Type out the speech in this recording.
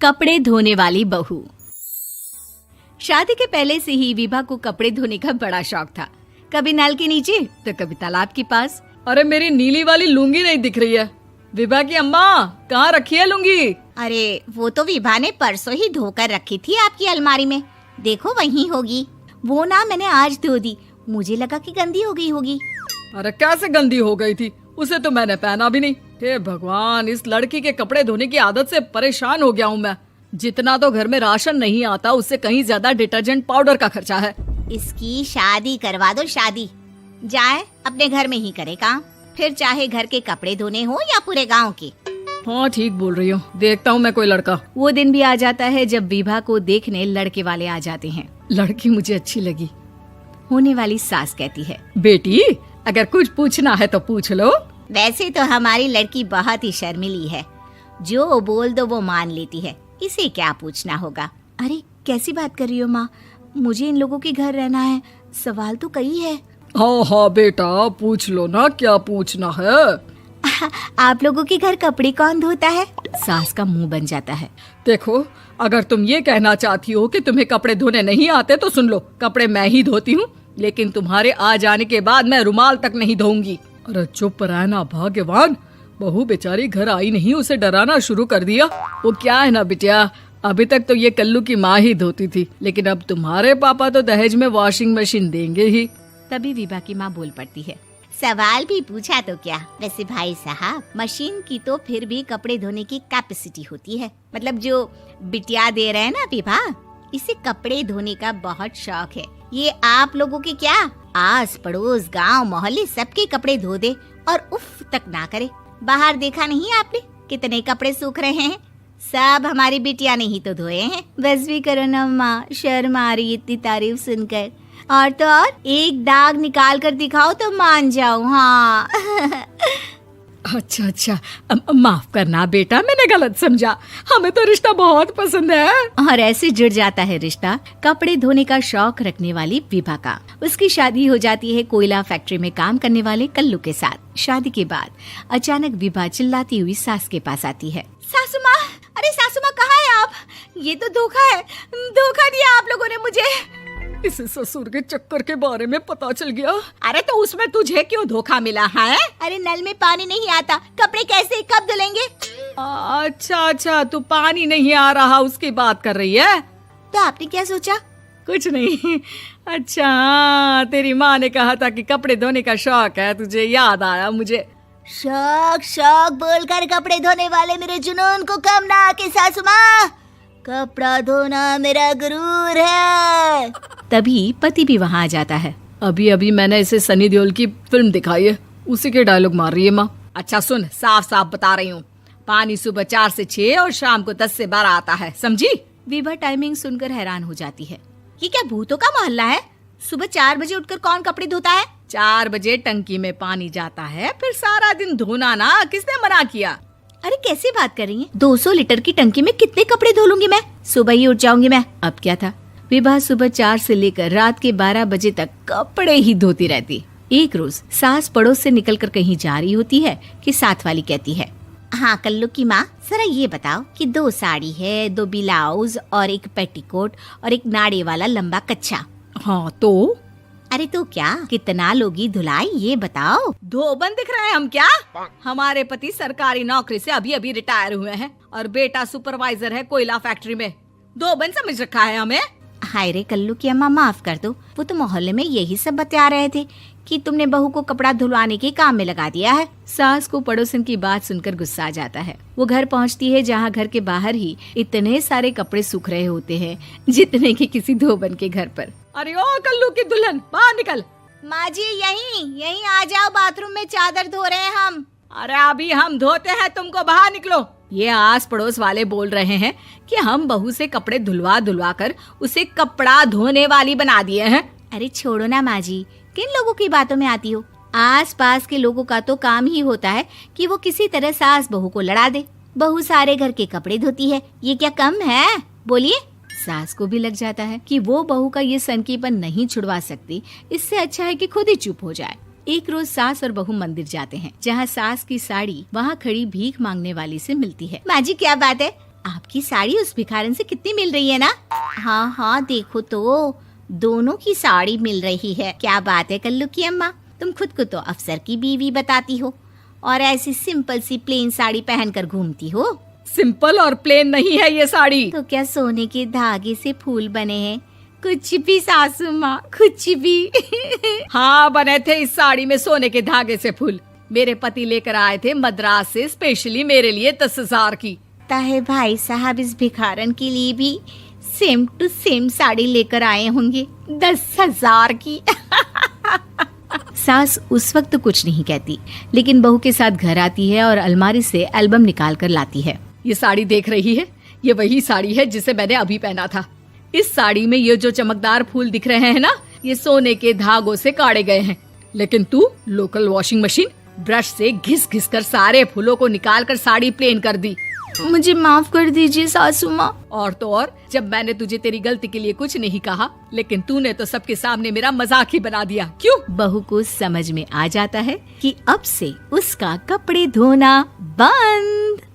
कपड़े धोने वाली बहू। शादी के पहले से ही विभा को कपड़े धोने का बड़ा शौक था। कभी नल के नीचे तो कभी तालाब के पास। अरे मेरी नीली वाली लुंगी नहीं दिख रही है। विभा की अम्मा, कहाँ रखी है लुंगी? अरे वो तो विभा ने परसों ही धोकर रखी थी आपकी अलमारी में, देखो वहीं होगी। वो ना मैंने आज धो दी, मुझे लगा कि गंदी हो गई होगी। अरे कैसे गंदी हो गई थी? उसे तो मैंने पहना भी नहीं। हे भगवान, इस लड़की के कपड़े धोने की आदत से परेशान हो गया हूँ मैं। जितना तो घर में राशन नहीं आता, उससे कहीं ज्यादा डिटर्जेंट पाउडर का खर्चा है। इसकी शादी करवा दो, शादी जाए अपने घर में ही करे काम, फिर चाहे घर के कपड़े धोने हो या पूरे गांव के। हाँ ठीक बोल रही हो, देखता हूँ मैं कोई लड़का। वो दिन भी आ जाता है जब विभा को देखने लड़के वाले आ जाते हैं। लड़की मुझे अच्छी लगी। होने वाली सास कहती है, बेटी अगर कुछ पूछना है तो पूछ लो। वैसे तो हमारी लड़की बहुत ही शर्मीली है, जो बोल दो वो मान लेती है, इसे क्या पूछना होगा। अरे कैसी बात कर रही हो माँ, मुझे इन लोगों के घर रहना है, सवाल तो कई है। हाँ हाँ बेटा, पूछ लो ना, क्या पूछना है। आप लोगों के घर कपड़े कौन धोता है? सास का मुंह बन जाता है। देखो, अगर तुम ये कहना चाहती हो कि तुम्हें कपड़े धोने नहीं आते तो सुन लो, कपड़े मैं ही धोती हूँ, लेकिन तुम्हारे आ जाने के बाद मैं रुमाल तक नहीं धोऊंगी। अरे चुप रहना भाग्यवान, बहू बेचारी घर आई नहीं, उसे डराना शुरू कर दिया। वो क्या है ना बिटिया, अभी तक तो ये कल्लू की माँ ही धोती थी, लेकिन अब तुम्हारे पापा तो दहेज में वॉशिंग मशीन देंगे ही। तभी विभा की माँ बोल पड़ती है, सवाल भी पूछा तो क्या। वैसे भाई साहब, मशीन की तो फिर भी कपड़े धोने की कैपेसिटी होती है। मतलब जो बिटिया दे रहे हैं ना विभा, इसे कपड़े धोने का बहुत शौक है। ये आप लोगों के क्या, आस पड़ोस गांव मोहल्ले सबके कपड़े धो दे और उफ तक ना करे। बाहर देखा नहीं आपने कितने कपड़े सूख रहे हैं? सब हमारी बिटिया ने ही तो धोए हैं। बस भी करो ना माँ, शर्म आ रही इतनी तारीफ सुनकर। और तो और एक दाग निकाल कर दिखाओ तो मान जाऊं। हाँ अच्छा, माफ करना बेटा, मैंने गलत समझा। हमें तो रिश्ता बहुत पसंद है। और ऐसे जुड़ जाता है रिश्ता कपड़े धोने का शौक रखने वाली विभा का। उसकी शादी हो जाती है कोयला फैक्ट्री में काम करने वाले कल्लू के साथ। शादी के बाद अचानक विभा चिल्लाती हुई सास के पास आती है। सासू माँ, अरे सासू माँ कहाँ है आप? ये तो धोखा है, धोखा दिया आप लोगों ने मुझे। इसे ससुर के चक्कर के बारे में पता चल गया। अरे तो उसमें तुझे क्यों धोखा मिला है? अरे नल में पानी नहीं आता, कपड़े कैसे कब धुलेंगे? अच्छा, तू पानी नहीं आ रहा उसकी बात कर रही है। तो आपने क्या सोचा? कुछ नहीं। अच्छा, तेरी माँ ने कहा था कि कपड़े धोने का शौक है तुझे, याद आया मुझे। शौक बोलकर कपड़े धोने वाले मेरे जुनून को कम ना आके सासू माँ, कपड़ा धोना मेरा गुरूर है। तभी पति भी वहाँ आ जाता है। अभी मैंने इसे सनी देओल की फिल्म दिखाई है, उसी के डायलॉग मार रही है माँ। अच्छा सुन, साफ बता रही हूँ, पानी सुबह 4 से 6 और शाम को 10 से 12 आता है, समझी? विभा टाइमिंग सुनकर हैरान हो जाती है। ये क्या भूतों का मोहल्ला है? सुबह 4 बजे उठकर कौन कपड़े धोता है? 4 बजे टंकी में पानी जाता है, फिर सारा दिन धोना ना, किसने मना किया? अरे कैसी बात कर रही हैं? 200 लीटर की टंकी में कितने कपड़े धो लूंगी मैं? सुबह ही उठ जाऊंगी मैं। अब क्या था, विभा सुबह 4 से लेकर रात के 12 बजे तक कपड़े ही धोती रहती। एक रोज सास पड़ोस से निकलकर कहीं जा रही होती है कि साथ वाली कहती है, हाँ कल्लू की माँ, जरा ये बताओ कि 2 साड़ी है, 2 ब्लाउज और एक पेटीकोट और एक नाड़े वाला लंबा कच्छा। हाँ तो? अरे तो क्या, कितना लोगी धुलाई ये बताओ। धोबन दिख रहे हैं हम क्या? हमारे पति सरकारी नौकरी से अभी रिटायर हुए हैं और बेटा सुपरवाइजर है कोयला फैक्ट्री में। धोबन समझ रखा है हमें। हाय रे कल्लू की अम्मा, माफ कर दो, वो तो मोहल्ले में यही सब बता रहे थे कि तुमने बहू को कपड़ा धुलवाने के काम में लगा दिया है। सास को पड़ोसन की बात सुनकर गुस्सा आ जाता है। वो घर पहुंचती है जहां घर के बाहर ही इतने सारे कपड़े सूख रहे होते हैं जितने कि किसी धोबन के घर पर। अरे ओ कल्लू की दुल्हन, बाहर निकल। माँ जी यहीं आ जाओ, बाथरूम में चादर धो रहे हैं हम। अरे अभी हम धोते हैं, तुमको बाहर निकलो। ये आस पड़ोस वाले बोल रहे हैं कि हम बहू से कपड़े धुलवा कर उसे कपड़ा धोने वाली बना दिए हैं। अरे छोड़ो ना माँ जी, किन लोगों की बातों में आती हो? आस पास के लोगों का तो काम ही होता है कि वो किसी तरह सास बहू को लड़ा दे। बहू सारे घर के कपड़े धोती है, ये क्या कम है? बोलिए। सास को भी लग जाता है कि वो बहू का ये सनकीपन नहीं छुड़वा सकती, इससे अच्छा है कि खुद ही चुप हो जाए। एक रोज सास और बहू मंदिर जाते हैं, जहाँ सास की साड़ी वहाँ खड़ी भीख मांगने वाली से मिलती है। माँ जी क्या बात है, आपकी साड़ी उस भिखारन से कितनी मिल रही है ना? हाँ हाँ देखो तो, दोनों की साड़ी मिल रही है। क्या बात है कल्लू की अम्मा, तुम खुद को तो अफसर की बीवी बताती हो और ऐसी सिंपल सी प्लेन साड़ी पहनकर घूमती हो। सिंपल और प्लेन नहीं है ये साड़ी। तो क्या सोने के धागे से फूल बने हैं? कुछ भी सासू माँ, कुछ भी। हाँ बने थे इस साड़ी में सोने के धागे से फूल। मेरे पति लेकर आए थे मद्रास से स्पेशली मेरे लिए 10,000 की। ताहे भाई साहब इस भिखारन के लिए भी सेम टू सेम साड़ी लेकर आए होंगे 10,000 की। सास उस वक्त तो कुछ नहीं कहती, लेकिन बहू के साथ घर आती है और अलमारी से एल्बम निकाल कर लाती है। ये साड़ी देख रही है, ये वही साड़ी है जिसे मैंने अभी पहना था। इस साड़ी में ये जो चमकदार फूल दिख रहे हैं ना, ये सोने के धागों से काढ़े गए हैं। लेकिन तू लोकल वॉशिंग मशीन ब्रश से घिस घिस कर सारे फूलों को निकाल कर साड़ी प्लेन कर दी। मुझे माफ कर दीजिए सासू माँ। और तो और, जब मैंने तुझे तेरी गलती के लिए कुछ नहीं कहा, लेकिन तूने तो सबके सामने मेरा मजाक ही बना दिया। क्यों? बहू को समझ में आ जाता है कि अब से उसका कपड़े धोना बंद।